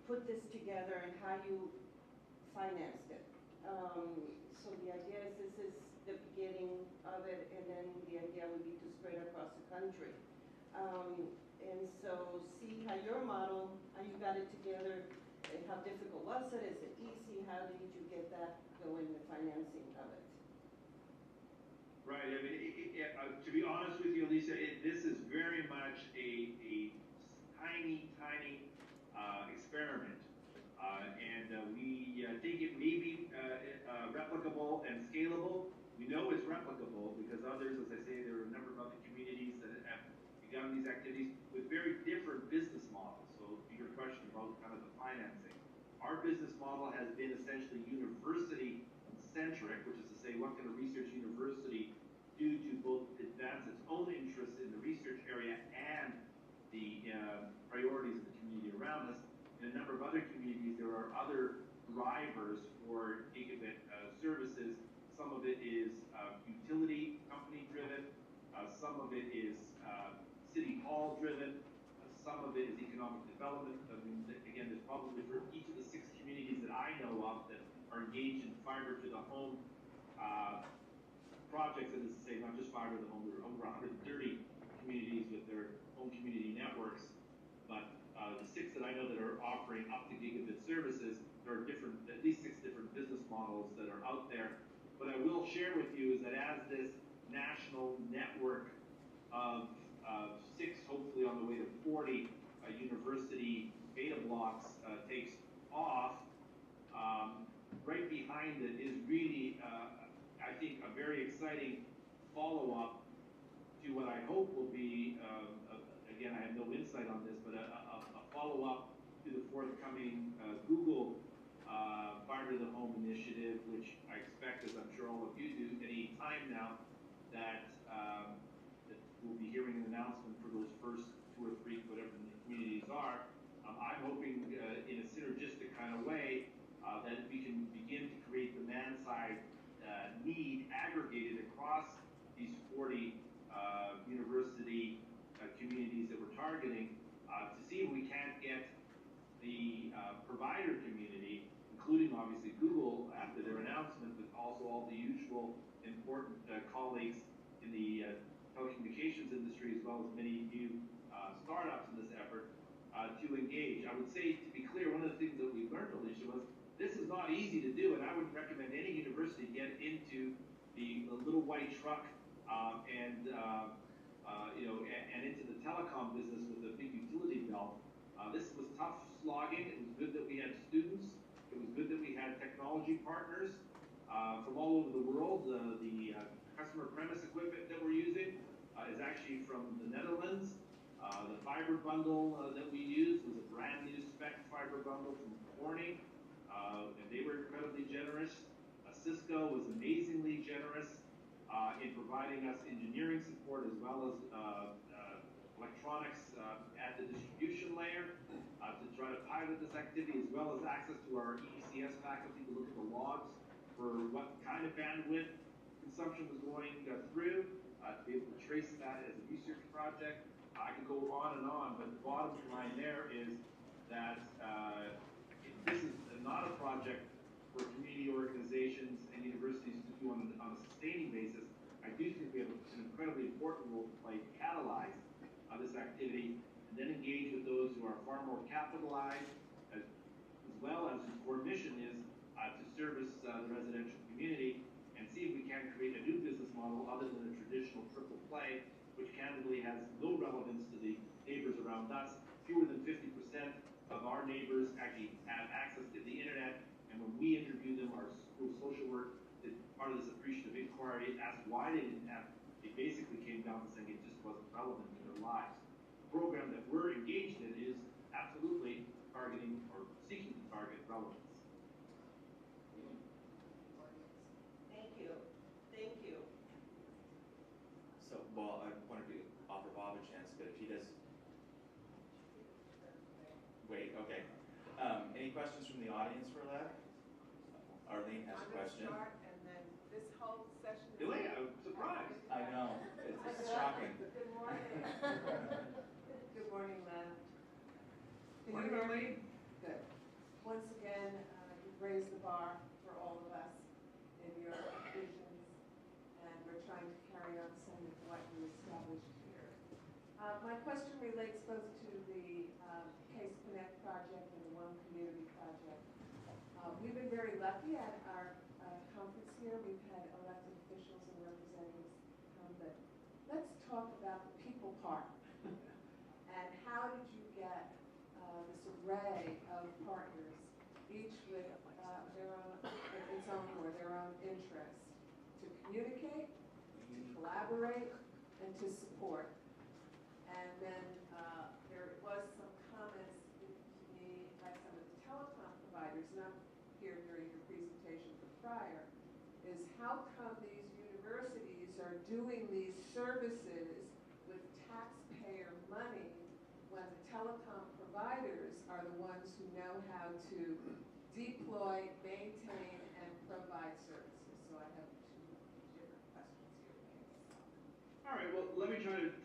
put this together and how you financed it. So the idea is this is the beginning of it, and then the idea would be to spread across the country. And so see how your model, how you got it together, and how difficult was it? Is it easy? How did you get that going, the financing of it? Right. I mean, to be honest with you, Lisa, this is very much a tiny experiment. We think it may be replicable and scalable. We know it's replicable because others, as I say, there are a number of other communities that have begun these activities with very different business models. So to your question about kind of the financing, our business model has been essentially university-centric, which is to say, what can a research university do to both advance its own interests in the research area and the priorities of the community around us. In a number of other communities, there are other drivers for gigabit services. Some of it is utility company driven. Some of it is city hall driven. Some of it is economic development. I mean, again, there's probably for each of the 6 communities that I know of that are engaged in fiber to the home projects, and this is to say not just fiber to the home, there are over 130 communities with their own community networks. But the 6 that I know that are offering up to gigabit services, there are different, at least 6 different business models that are out there. What I will share with you is that as this national network of 6, hopefully on the way to 40 university beta blocks takes off, right behind it is really, I think, a very exciting follow-up to what I hope will be, again, I have no insight on this, but a follow-up to the forthcoming Google Fiber to the Home initiative, which I expect, as I'm sure all of you do, any time now, that we'll be hearing an announcement for those first 2 or 3, whatever the communities are. I'm hoping in a synergistic kind of way that we can begin to create demand-side need aggregated across these 40 university communities that we're targeting to see if we can't get the provider community, including obviously Google after their announcement, but also all the usual important colleagues in the telecommunications industry, as well as many new startups in this effort, to engage. I would say, to be clear, one of the things that we learned, Alicia, was this is not easy to do, and I would recommend any university get into the little white truck and into the telecom business with a big utility belt. This was tough slogging. It was good that we had students. It was good that we had technology partners from all over the world. The customer premise equipment that we're using is actually from the Netherlands. The fiber bundle that we used was a brand new spec fiber bundle from Corning, and they were incredibly generous. Cisco was amazingly generous in providing us engineering support as well as electronics at the distribution layer to try to pilot this activity, as well as access to our ECS faculty to look at the logs for what kind of bandwidth consumption was going through, to be able to trace that as a research project. I could go on, but the bottom line there is that this is not a project for community organizations and universities to do on a sustaining basis. I do think we have an incredibly important role to play to catalyze this activity, and then engage with those who are far more capitalized, as well as whose core mission is to service the residential community, and see if we can create a new business model other than a traditional triple play, which candidly has no relevance to the neighbors around us. Fewer than 50% of our neighbors actually have access to the internet, and when we interview them, our school of social work did part of this appreciative inquiry, asked why they didn't have. It basically came down to saying it just wasn't relevant to their lives. The program that we're engaged in is absolutely targeting or seeking to target relevance. Thank you. Thank you. So, well, I wanted to offer Bob a chance, but if he does... Wait, okay. Any questions from the audience for Lev? Arlene has a question. And then this whole session is... Really? I'm surprised. I know. It's shocking. Good morning. Good morning, Lev. Can you hear me? Good. Once again, you've raised the bar for all of us in your visions, and we're trying to carry on some of what you established here. My question relates both to the Case Connect project and the One Community project. We've been very lucky at our conference here. We've had elected officials and representatives come, but let's talk about the people part. And how did you get this array of partners, each with their own, its own or their own interest, to communicate, to collaborate, and to support? And then there was some comments to me by some of the telecom providers, not here during your presentation, but prior, is how come these universities are doing these services with taxpayer money when the telecom providers are the ones who know how to deploy, maintain, and provide services? So I have two different questions here. All right, well, let me try to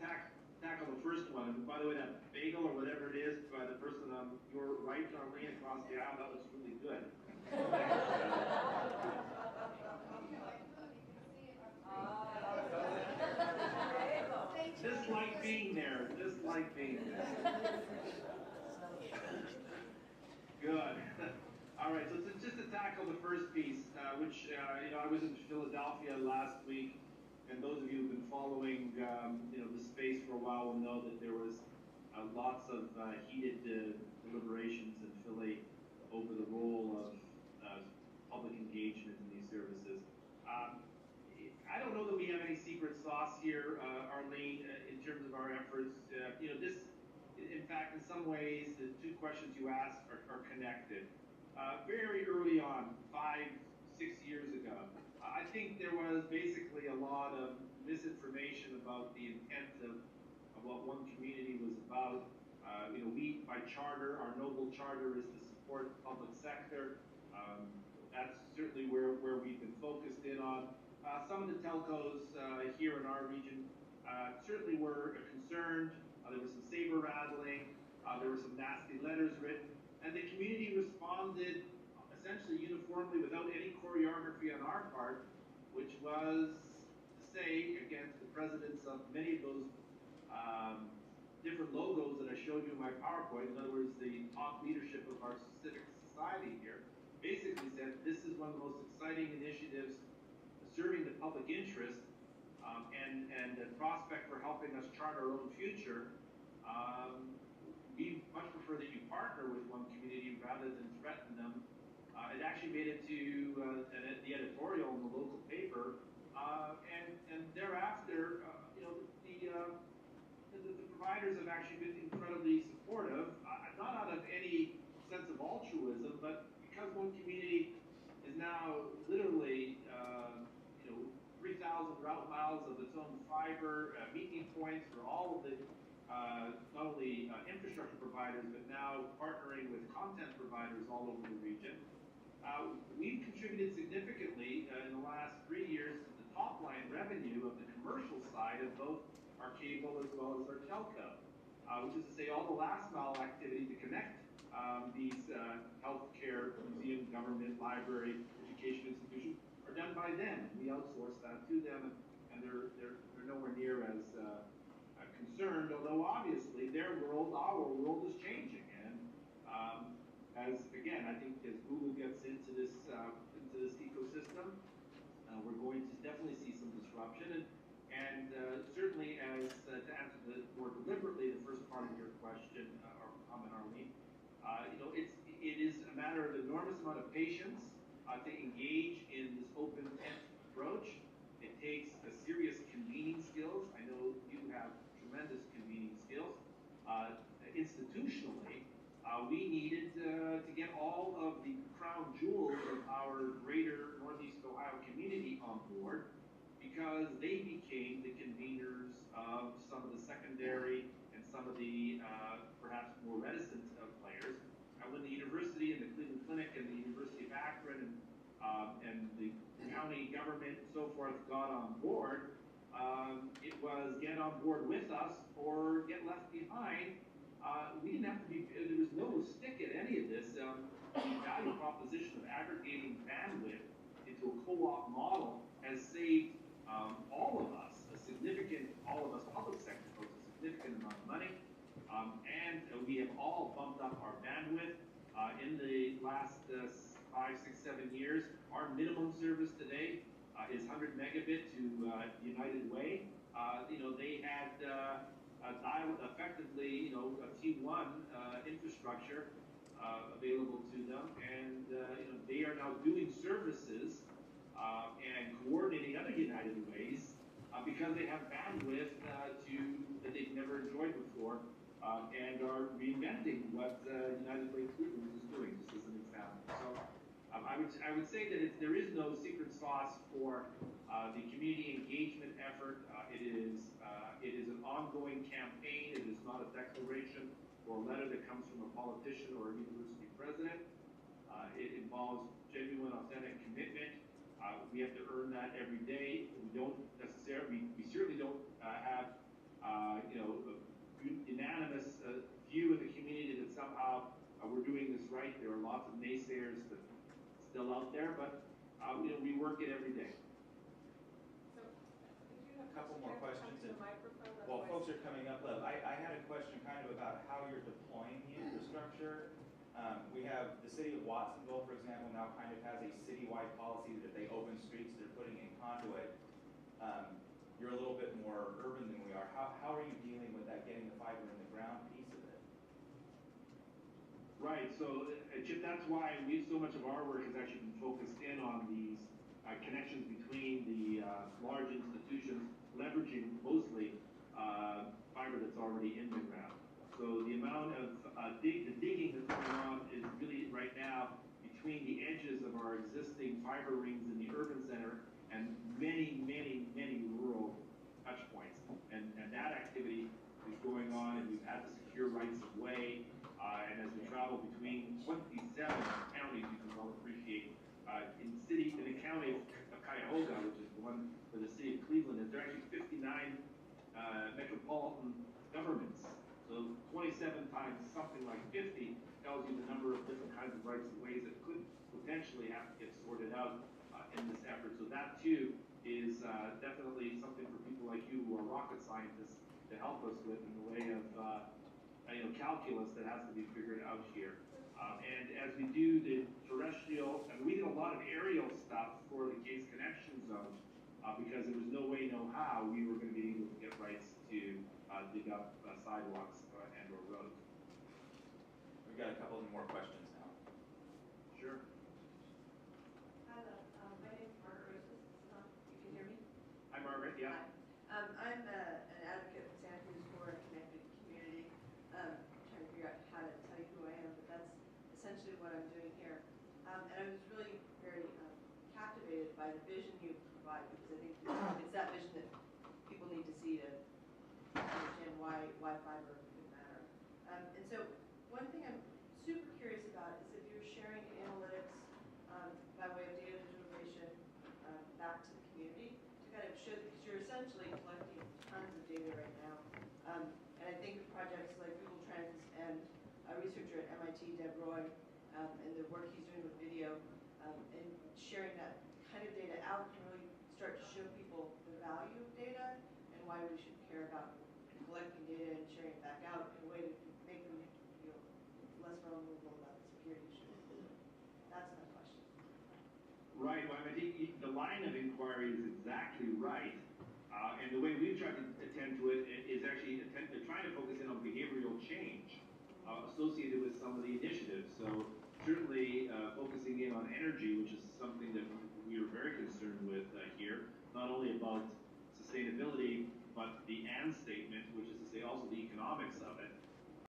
tackle the first one. And by the way, that bagel or whatever it is by the person on your right, Darlene, across the aisle, that looks really good. Just like being there, just like being there. Good. All right, so just to tackle the first piece, which, I was in Philadelphia last week, and those of you who've been following, the space for a while will know that there was lots of heated deliberations in Philly over the role of public engagement in these services. I don't know that we have any secret sauce here, Arlene, in terms of our efforts. This, in fact, in some ways, the two questions you asked are connected. Very early on, 5-6 years ago, I think there was basically a lot of misinformation about the intent of what One Community was about. We, by charter, our noble charter is to support the public sector. That's certainly where we've been focused in on. Some of the telcos here in our region certainly were concerned. There was some saber rattling. There were some nasty letters written. And the community responded essentially uniformly without any choreography on our part, which was to say, again, to the presidents of many of those different logos that I showed you in my PowerPoint, in other words, the top leadership of our civic society here, basically said this is one of the most exciting initiatives serving the public interest and a prospect for helping us chart our own future. We much prefer that you partner with One Community rather than threaten them. It actually made it to the editorial in the local paper, and thereafter, the providers have actually been incredibly supportive, not out of any sense of altruism, but because One Community is now literally 3,000 route miles of its own fiber, meeting points for all of the not only infrastructure providers, but now partnering with content providers all over the region. We've contributed significantly in the last 3 years to the top line revenue of the commercial side of both our cable as well as our telco, which is to say all the last mile activity to connect these healthcare, museum, government, library, education institutions are done by them. We outsource that to them, and they're nowhere near as concerned, although obviously their world, our world is changing. And as again, I think as Google gets into this ecosystem, we're going to definitely see some disruption. And certainly as to answer more deliberately the first part of your question or comment, Arlene, it is a matter of enormous amount of patience to engage in this open tent approach. It takes a serious convening skills. I know you have tremendous convening skills. Institutionally, we needed to get all of the crown jewels of our greater Northeast Ohio community on board, because they became the conveners of some of the secondary and some of the perhaps more reticent players. And when the university and the Cleveland Clinic and the University of Akron and the county government and so forth got on board, it was get on board with us or get left behind. we didn't have to be, there was no stick at any of this. The value proposition of aggregating bandwidth into a co-op model has saved all of us public sector folks, a significant amount of money. And we have all bumped up our bandwidth in the last 5, 6, 7 years. Our minimum service today is 100 megabit to United Way. They had effectively, a T1 infrastructure available to them, and they are now doing services and coordinating other United Ways because they have bandwidth that they've never enjoyed before, and are reinventing what United Way Cleveland is doing, just as an example. So I would say that there is no secret sauce for the community engagement effort. It is an ongoing campaign. It is not a declaration or a letter that comes from a politician or a university president. It involves genuine, authentic commitment. We have to earn that every day. We don't necessarily, we certainly don't have, a unanimous view in the community that somehow we're doing this right. There are lots of naysayers that still out there, but we work it every day. So, did you have A couple more questions. to the microphone? While Otherwise- folks are coming up, I had a question kind of about how you're deploying the infrastructure. We have the city of Watsonville, for example, now kind of has a citywide policy that if they open streets, they're putting in conduit. You're a little bit more urban than we are. How are you dealing with that, getting the fiber in the ground piece of it? Right, so Chip, that's why so much of our work has actually been focused in on these connections between the large institutions, leveraging mostly fiber that's already in the ground. So the amount of the digging that's going on is really right now between the edges of our existing fiber rings in the urban center and many, many, many rural touch points. And that activity is going on, and we've had to secure rights of way. And as we travel between 27 counties, you can well appreciate, in the county of Cuyahoga, which is the one for the city of Cleveland, there are actually 59 metropolitan governments. So 27 times something like 50 tells you the number of different kinds of rights and ways that could potentially have to get sorted out in this effort. So that too is definitely something for people like you who are rocket scientists to help us with in the way of calculus that has to be figured out here. And as we do the terrestrial, and we did a lot of aerial stuff for the case connection zone because there was no way, no how we were going to be able to get rights to dig up sidewalks and or roads. We've got a couple more questions now. Sure. Hi, my name is Margaret Roses. You can hear me? Hi, Margaret. Yeah. Hi. I'm an advocate of Santa Cruz for a connected community. Trying to figure out how to tell you who I am, but that's essentially what I'm doing here. And I was really very captivated by the vision you provide, because I think it's that vision that people need to see to understand why fiber could matter. And so one thing I'm super curious about is if you're sharing analytics by way of data visualization back to the community to kind of show, because you're essentially collecting tons of data right now. And I think projects like Google Trends and a researcher at MIT, Deb Roy, and the work he's doing with video, and sharing that kind of data out can really start to show people the value of data and why we should care about collecting data and sharing it back out in a way to make them feel less vulnerable about the security issue. That's my question. Right. Well, I think the line of inquiry is exactly right. And the way we've tried to attend to it is actually trying to focus in on behavioral change associated with some of the initiatives. So certainly focusing in on energy, which is something that we are very concerned with here, not only about sustainability, but the and statement, which is to say also the economics of it.